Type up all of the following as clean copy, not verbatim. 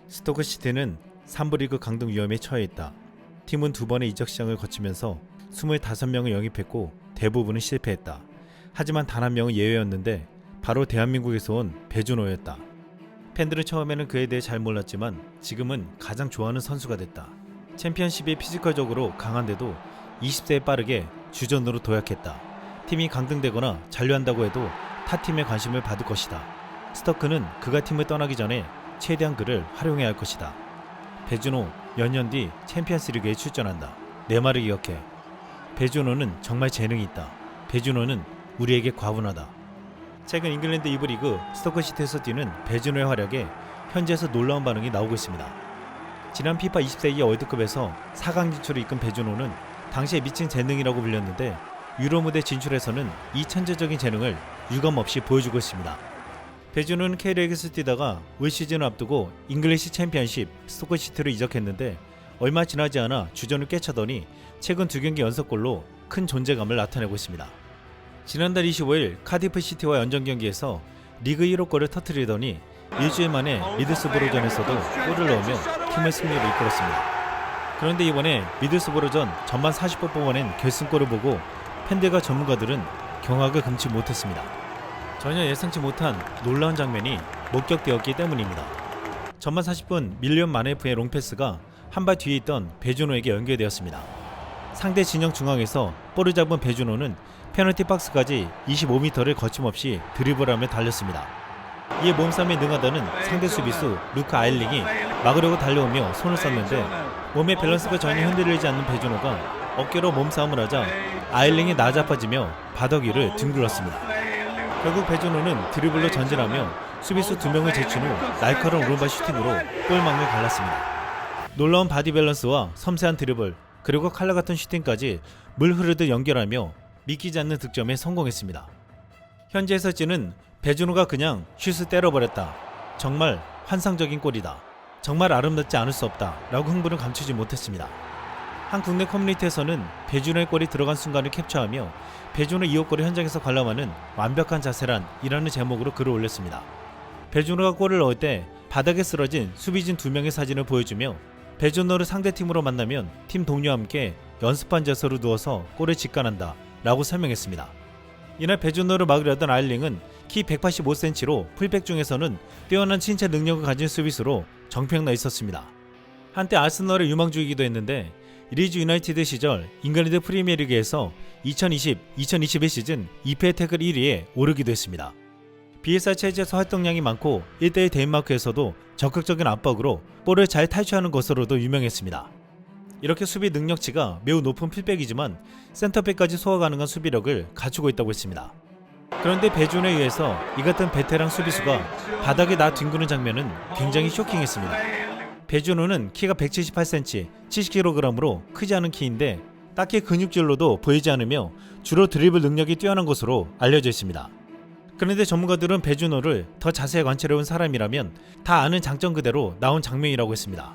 스토크시티는 3부 리그 강등 위험에 처해 있다. 팀은 2번의 이적 시장을 거치면서 25명을 영입했고 대부분은 실패했다. 하지만 단 한 명은 예외였는데 바로 대한민국에서 온 배준호였다. 팬들은 처음에는 그에 대해 잘 몰랐지만 지금은 가장 좋아하는 선수가 됐다. 챔피언십이 피지컬적으로 강한데도 20세에 빠르게 주전으로 도약했다. 팀이 강등되거나 잔류한다고 해도 타 팀의 관심을 받을 것이다. 스토크는 그가 팀을 떠나기 전에 최대한 그를 활용해야 할 것이다. 배준호 몇 년 뒤 챔피언스리그에 출전한다. 내 말을 기억해. 배준호는 정말 재능이 있다. 배준호는 우리에게 과분하다. 최근 잉글랜드 2부 리그 스토크시티에서 뛰는 배준호의 활약에 현지에서 놀라운 반응이 나오고 있습니다. 지난 피파 20세 이하 월드컵에서 4강 진출을 이끈 배준호는 당시에 미친 재능이라고 불렸는데 유로 무대 진출에서는 이 천재적인 재능을 유감없이 보여주고 있습니다. 배준호는 K리그에서 뛰다가 올 시즌을 앞두고 잉글리시 챔피언십 스토크시티로 이적했는데 얼마 지나지 않아 주전을 꿰차더니 최근 2경기 연속골로 큰 존재감을 나타내고 있습니다. 지난달 25일 카디프 시티와 연전 경기에서 리그 1호 골을 터뜨리더니 일주일 만에 미들스브로전에서도 골을 넣으며 팀을 승리로 이끌었습니다. 그런데 이번에 미들스브로전 전반 40분 뽑아낸 결승골을 보고 팬들과 전문가들은 경악을 금치 못했습니다. 전혀 예상치 못한 놀라운 장면이 목격되었기 때문입니다. 전반 40분 밀리언 마네프의 롱패스가 한 발 뒤에 있던 배준호에게 연결되었습니다. 상대 진영 중앙에서 볼을 잡은 배준호는 페널티 박스까지 25m를 거침없이 드리블하며 달렸습니다. 이에 몸싸움에 능하다는 상대 수비수 루크 아일링이 막으려고 달려오며 손을 썼는데 몸의 밸런스가 전혀 흔들리지 않는 배준호가 어깨로 몸싸움을 하자 아일링이 나자빠지며 바닥 위를 뒹굴렀습니다. 결국 배준호는 드리블로 전진하며 수비수 2명을 제친 후 날카로운 오른발 슈팅으로 골망을 갈랐습니다. 놀라운 바디 밸런스와 섬세한 드리블 그리고 칼라 같은 슈팅까지 물 흐르듯 연결하며 믿기지 않는 득점에 성공했습니다. 현지에서 찌는 배준호가 그냥 슛을 때려버렸다. 정말 환상적인 골이다. 정말 아름답지 않을 수 없다. 라고 흥분을 감추지 못했습니다. 한 국내 커뮤니티에서는 배준호의 골이 들어간 순간을 캡처하며 배준호 2호 골을 현장에서 관람하는 완벽한 자세란 이라는 제목으로 글을 올렸습니다. 배준호가 골을 넣을 때 바닥에 쓰러진 수비진 2명의 사진을 보여주며 배준호를 상대팀으로 만나면 팀 동료와 함께 연습한 자세로 누워서 골을 직관한다 라고 설명했습니다. 이날 배준호를 막으려던 아일링은 키 185cm로 풀백 중에서는 뛰어난 신체 능력을 가진 수비수로 정평나 있었습니다. 한때 아스널의 유망주이기도 했는데 리즈 유나이티드 시절 잉글랜드 프리미어리그에서 2020-2021 시즌 2패 태클 1위에 오르기도 했습니다. BSR 체제에서 활동량이 많고 1대1 덴마크에서도 적극적인 압박으로 볼을 잘 탈취하는 것으로도 유명했습니다. 이렇게 수비 능력치가 매우 높은 풀백이지만 센터백까지 소화 가능한 수비력을 갖추고 있다고 했습니다. 그런데 배준호에 의해서 이 같은 베테랑 수비수가 바닥에 나 뒹구는 장면은 굉장히 쇼킹했습니다. 배준호는 키가 178cm, 70kg으로 크지 않은 키인데 딱히 근육질로도 보이지 않으며 주로 드리블 능력이 뛰어난 것으로 알려져 있습니다. 그런데 전문가들은 배준호를 더 자세히 관찰해온 사람이라면 다 아는 장점 그대로 나온 장면이라고 했습니다.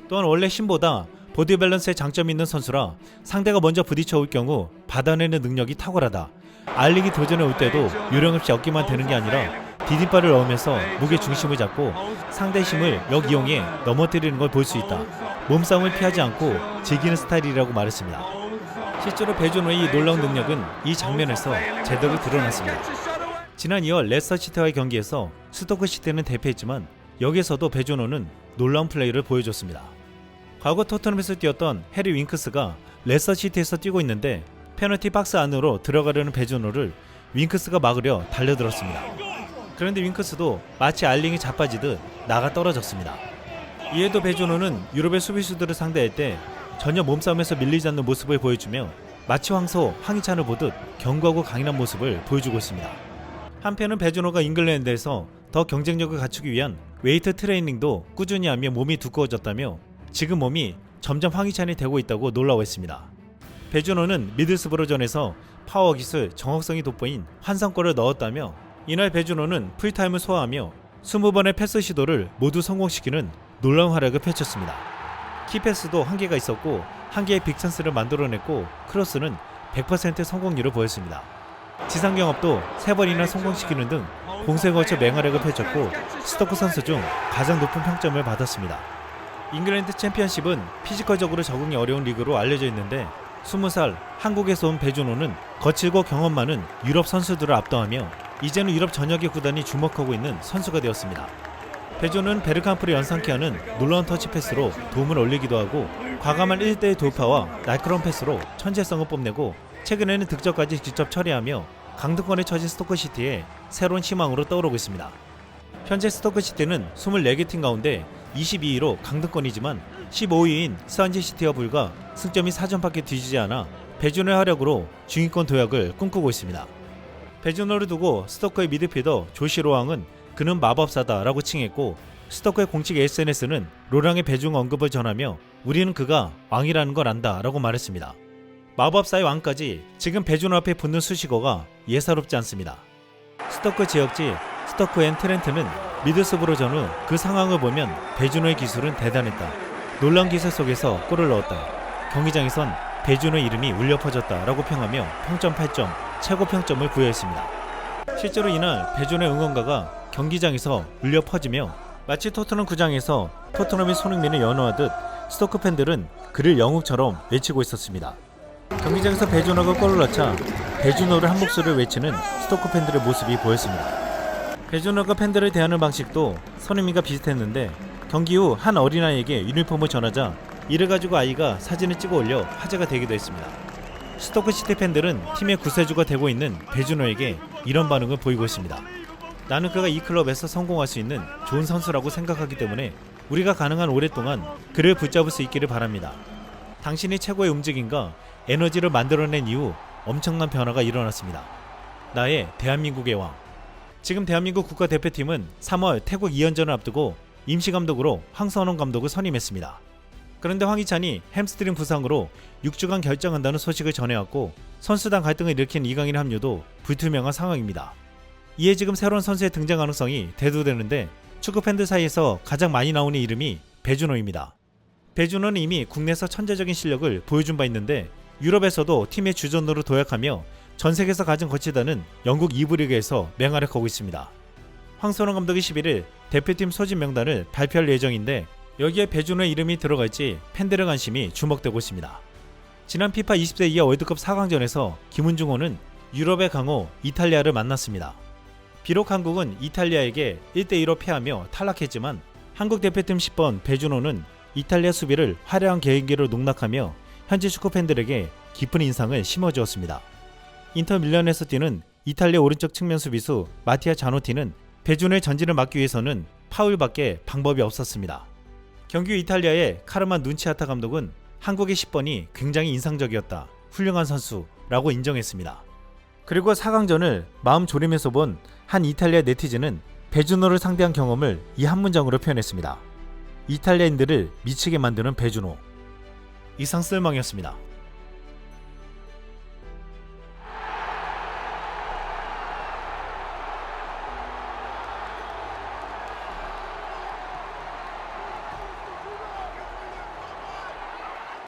또한 원래 힘보다 보디 밸런스에 장점이 있는 선수라 상대가 먼저 부딪혀 올 경우 받아내는 능력이 탁월하다. 아일링이 도전해 올 때도 요령없이 얻기만 되는 게 아니라 디딤발을 넣으면서 무게 중심을 잡고 상대의 힘을 역이용해 넘어뜨리는 걸 볼 수 있다. 몸싸움을 피하지 않고 즐기는 스타일이라고 말했습니다. 실제로 배준호의 이 놀라운 능력은 이 장면에서 제대로 드러났습니다. 지난 2월 레스터시티와의 경기에서 스토크시티는 대패했지만 여기에서도 배준호는 놀라운 플레이를 보여줬습니다. 과거 토트넘에서 뛰었던 해리 윙크스가 레스터시티에서 뛰고 있는데 페널티 박스 안으로 들어가려는 배준호를 윙크스가 막으려 달려들었습니다. 그런데 윙크스도 마치 아일링이 자빠지듯 나가 떨어졌습니다. 이에도 배준호는 유럽의 수비수들을 상대할 때 전혀 몸싸움에서 밀리지 않는 모습을 보여주며 마치 황소 황희찬을 보듯 견고하고 강인한 모습을 보여주고 있습니다. 한편은 배준호가 잉글랜드에서 더 경쟁력을 갖추기 위한 웨이트 트레이닝도 꾸준히 하며 몸이 두꺼워졌다며 지금 몸이 점점 황희찬이 되고 있다고 놀라워했습니다. 배준호는 미들스브로전에서 파워 기술, 정확성이 돋보인 환상골을 넣었다며 이날 배준호는 풀타임을 소화하며 20번의 패스 시도를 모두 성공시키는 놀라운 활약을 펼쳤습니다. 키패스도 한계가 있었고 한개의 빅찬스를 만들어냈고 크로스는 100% 성공률을 보였습니다. 지상경합도 3번이나 성공시키는 등 공세에 거쳐 맹활약을 펼쳤고 스토크 선수 중 가장 높은 평점을 받았습니다. 잉글랜드 챔피언십은 피지컬적으로 적응이 어려운 리그로 알려져 있는데 20살 한국에서 온 배준호는 거칠고 경험 많은 유럽 선수들을 압도하며 이제는 유럽 전역의 구단이 주목하고 있는 선수가 되었습니다. 배준호는 베르캄프를 연상케 하는 놀라운 터치 패스로 도움을 올리기도 하고 과감한 1대1 돌파와 날카로운 패스로 천재성을 뽐내고 최근에는 득점까지 직접 처리하며 강등권에 처진 스토크시티의 새로운 희망으로 떠오르고 있습니다. 현재 스토크시티는 24개 팀 가운데 22위로 강등권이지만 15위인 스완지시티와 불과 승점이 4점밖에 뒤지지 않아 배준호의 활약으로 중위권 도약을 꿈꾸고 있습니다. 배준호를 두고 스토크의 미드필더 조시 로항은 그는 마법사다 라고 칭했고 스토크의 공식 SNS는 로랑의 배준호 언급을 전하며 우리는 그가 왕이라는 걸 안다 라고 말했습니다. 마법사의 왕까지 지금 배준호 앞에 붙는 수식어가 예사롭지 않습니다. 스토크 지역지 스토크 앤 트렌트는 미드스브로 전후 그 상황을 보면 배준호의 기술은 대단했다. 놀라운 기술 속에서 골을 넣었다. 경기장에선 배준호의 이름이 울려 퍼졌다 라고 평하며 평점 8점, 최고 평점을 부여했습니다. 실제로 이날 배준호의 응원가가 경기장에서 울려 퍼지며 마치 토트넘 구장에서 토트넘의 손흥민을 연호하듯 스토크 팬들은 그를 영웅처럼 외치고 있었습니다. 경기장에서 배준호가 골을 넣자 배준호를 한 목소리로 외치는 스토크 팬들의 모습이 보였습니다. 배준호가 팬들을 대하는 방식도 손흥민과 비슷했는데 경기 후 한 어린아이에게 유니폼을 전하자 이를 가지고 아이가 사진을 찍어 올려 화제가 되기도 했습니다. 스토크시티 팬들은 팀의 구세주가 되고 있는 배준호에게 이런 반응을 보이고 있습니다. 나는 그가 이 클럽에서 성공할 수 있는 좋은 선수라고 생각하기 때문에 우리가 가능한 오랫동안 그를 붙잡을 수 있기를 바랍니다. 당신이 최고의 움직임과 에너지를 만들어낸 이후 엄청난 변화가 일어났습니다. 나의 대한민국의 왕. 지금 대한민국 국가대표팀은 3월 태국 2연전을 앞두고 임시감독으로 황선홍 감독을 선임했습니다. 그런데 황희찬이 햄스트링 부상으로 6주간 결정한다는 소식을 전해왔고 선수단 갈등을 일으킨 이강인 합류도 불투명한 상황입니다. 이에 지금 새로운 선수의 등장 가능성이 대두되는데 축구 팬들 사이에서 가장 많이 나오는 이름이 배준호입니다. 배준호는 이미 국내에서 천재적인 실력을 보여준 바 있는데 유럽에서도 팀의 주전으로 도약하며 전 세계에서 가장 거치다는 영국 2부 리그에서 맹활약하고 있습니다. 황선홍 감독이 11일 대표팀 소집 명단을 발표할 예정인데 여기에 배준호의 이름이 들어갈지 팬들의 관심이 주목되고 있습니다. 지난 피파 20세 이하 월드컵 4강전에서 김은중호는 유럽의 강호 이탈리아를 만났습니다. 비록 한국은 이탈리아에게 1대2로 패하며 탈락했지만 한국 대표팀 10번 배준호는 이탈리아 수비를 화려한 개인기로 농락하며 현지 축구 팬들에게 깊은 인상을 심어주었습니다. 인터 밀란에서 뛰는 이탈리아 오른쪽 측면 수비수 마티아 자노티는 배준호의 전진을 막기 위해서는 파울밖에 방법이 없었습니다. 경기 이탈리아의 카르만 눈치아타 감독은 한국의 10번이 굉장히 인상적이었다. 훌륭한 선수라고 인정했습니다. 그리고 4강전을 마음 졸이면서 본 한 이탈리아 네티즌은 배준호를 상대한 경험을 이 한 문장으로 표현했습니다. 이탈리아인들을 미치게 만드는 배준호. 이상 쓸망이었습니다.